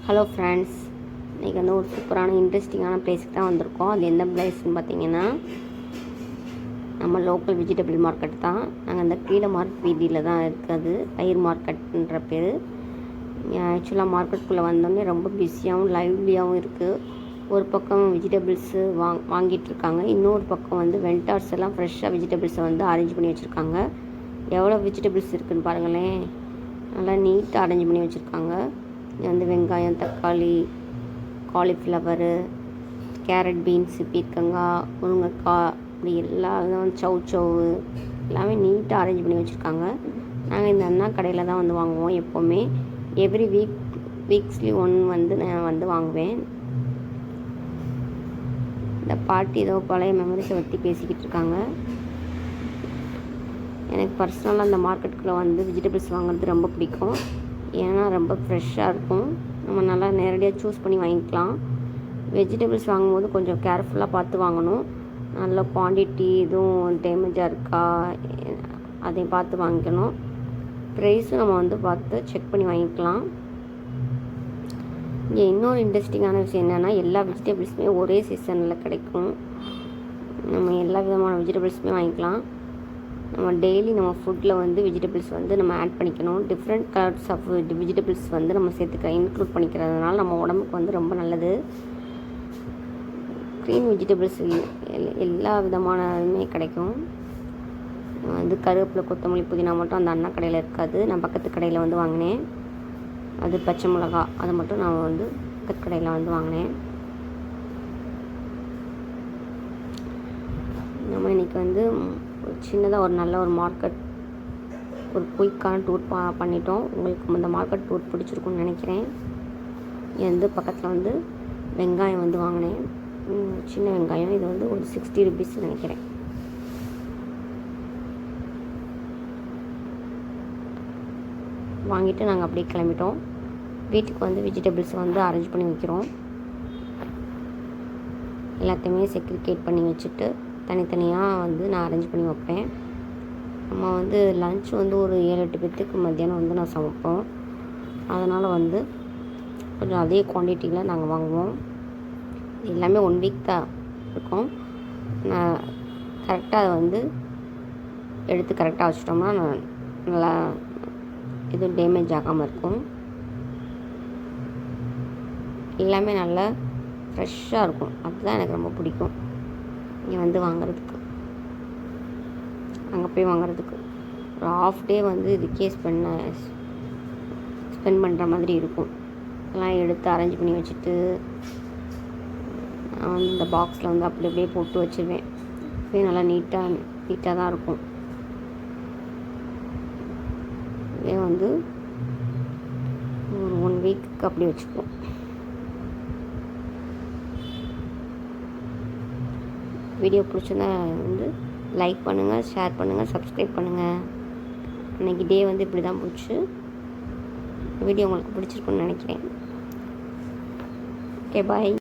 Hello friends, இன்றைக்கி வந்து ஒரு சூப்பரான இன்ட்ரெஸ்டிங்கான பிளேஸுக்கு தான் வந்திருக்கோம். அது எந்த பிளேஸ்ன்னு பார்த்தீங்கன்னா, நம்ம லோக்கல் வெஜிடபிள் மார்க்கெட் தான். நாங்கள் அந்த கீழே மார்க் வீதியில் தான் இருக்குது. பயிர் மார்க்கெட்டுன்ற பேர். ஆக்சுவலாக மார்க்கெட்டுக்குள்ளே வந்தோடனே ரொம்ப பிஸியாகவும் லைவ்லியாகவும் இருக்குது. ஒரு பக்கம் வெஜிடபிள்ஸு வாங்கிட்டு இருக்காங்க, இன்னொரு பக்கம் வந்து வெண்டார்ஸ் எல்லாம் ஃப்ரெஷ்ஷாக வெஜிடபிள்ஸை வந்து அரேஞ்ச் பண்ணி வச்சுருக்காங்க. எவ்வளோ வெஜிடபிள்ஸ் இருக்குதுன்னு பாருங்களேன், நல்லா நீட்டாக அரேஞ்ச் பண்ணி வச்சுருக்காங்க. இது வந்து வெங்காயம், தக்காளி, காலிஃப்ளவரு, கேரட், பீன்ஸு, பீர்க்கங்காய், முருங்கைக்காய், இப்படி எல்லா இதுவும் சவு எல்லாமே நீட்டாக அரேஞ்ச் பண்ணி வச்சுருக்காங்க. நாங்கள் இந்த அண்ணா கடையில் தான் வந்து வாங்குவோம் எப்போவுமே. எவ்ரி வீக்ஸ்லி வந்து நான் வந்து வாங்குவேன். இந்த பாட்டி ஏதோ பழைய மெமரிஸை பற்றி பேசிக்கிட்டு இருக்காங்க. எனக்கு பர்சனலாக அந்த மார்க்கெட்டுக்குள்ளே வந்து வெஜிடபிள்ஸ் வாங்குறது ரொம்ப பிடிக்கும். ஏன்னா ரொம்ப ஃப்ரெஷ்ஷாக இருக்கும். நம்ம நல்லா நேரடியாக சூஸ் பண்ணி வாங்கிக்கலாம். வெஜிடபிள்ஸ் வாங்கும்போது கொஞ்சம் கேர்ஃபுல்லாக பார்த்து வாங்கணும். நல்ல குவான்டிட்டி எதுவும் டேமேஜாக இருக்கா அதையும் பார்த்து வாங்கிக்கணும். ப்ரைஸும் நம்ம வந்து பார்த்து செக் பண்ணி வாங்கிக்கலாம். இங்கே இன்னொரு இன்ட்ரெஸ்டிங்கான விஷயம் என்னென்னா, எல்லா வெஜிடபிள்ஸுமே ஒரே சீசனில் கிடைக்கும். நம்ம எல்லா விதமான வெஜிடபிள்ஸுமே வாங்கிக்கலாம். நம்ம டெய்லி நம்ம ஃபுட்டில் வந்து வெஜிடபிள்ஸ் வந்து நம்ம ஆட் பண்ணிக்கணும். டிஃப்ரெண்ட் கலர்ஸ் ஆஃப் வெஜிடபிள்ஸ் வந்து நம்ம இன்க்ளூட் பண்ணிக்கிறதுனால நம்ம உடம்புக்கு வந்து ரொம்ப நல்லது. க்ரீன் வெஜிடபிள்ஸ் எல்லா விதமானதுமே கிடைக்கும். வந்து கருவேப்பிலை, கொத்தமல்லி, புதினா மட்டும் அந்த அண்ணா கடையில் இருக்காது. நான் பக்கத்து கடையில் வந்து வாங்கினேன். அது பச்சை மிளகா, அதை மட்டும் நான் வந்து பக்கத்து கடையில் வந்து வாங்கினேன். நம்ம இன்றைக்கி வந்து சின்னதாக ஒரு நல்ல ஒரு மார்க்கெட், ஒரு குயிக்கான டூர் பண்ணிட்டோம். உங்களுக்கு இந்த மார்க்கெட் டூர் பிடிச்சிருக்குன்னு நினைக்கிறேன். இது பக்கத்தில் வந்து வெங்காயம் வந்து வாங்கினேன். சின்ன வெங்காயம், இது வந்து ஒரு 60 rupees நினைக்கிறேன். வாங்கிட்டு நாங்கள் அப்படியே கிளம்பிட்டோம். வீட்டுக்கு வந்து வெஜிடபிள்ஸ் வந்து அரேஞ்ச் பண்ணி வைக்கிறோம். எல்லாத்தையுமே செக்ரிகேட் பண்ணி வச்சுட்டு தனித்தனியாக வந்து நான் அரேஞ்ச் பண்ணி வைப்பேன். நம்ம வந்து லன்ச் வந்து ஒரு 7-8 பேர்த்துக்கு மத்தியானம் வந்து நான் சமைப்போம். அதனால் வந்து கொஞ்சம் அதே குவான்டிட்டியில் நாங்கள் வாங்குவோம். எல்லாமே 1 வீக் தான் இருக்கும். நான் கரெக்டாக அதை வந்து எடுத்து கரெக்டாக வச்சிட்டோம்னா நல்லா எதுவும் டேமேஜ் ஆகாமல் இருக்கும். எல்லாமே நல்லா ஃப்ரெஷ்ஷாக இருக்கும். அதுதான் எனக்கு ரொம்ப பிடிக்கும். இங்கே வந்து வாங்குறதுக்கு, அங்கே போய் வாங்குறதுக்கு ஒரு ½ டே வந்து இதுக்கே ஸ்பெண்ட் பண்ணுற மாதிரி இருக்கும். இதெல்லாம் எடுத்து அரேஞ்ச் பண்ணி வச்சுட்டு நான் வந்து இந்த பாக்ஸில் வந்து அப்படி அப்படியே போட்டு வச்சுருவேன். அப்படியே நல்லா நீட்டாக தான் இருக்கும். இதே வந்து ஒரு 1 வீக்கு அப்படி வச்சுக்குவோம். வீடியோ பிடிச்சிருந்தா வந்து லைக் பண்ணுங்கள், ஷேர் பண்ணுங்கள், சப்ஸ்கிரைப் பண்ணுங்கள். இன்றைக்கி டே வந்து இப்படி தான் போச்சு. வீடியோ உங்களுக்கு பிடிச்சிருக்குன்னு நினைக்கிறேன். ஓகே, பாய்.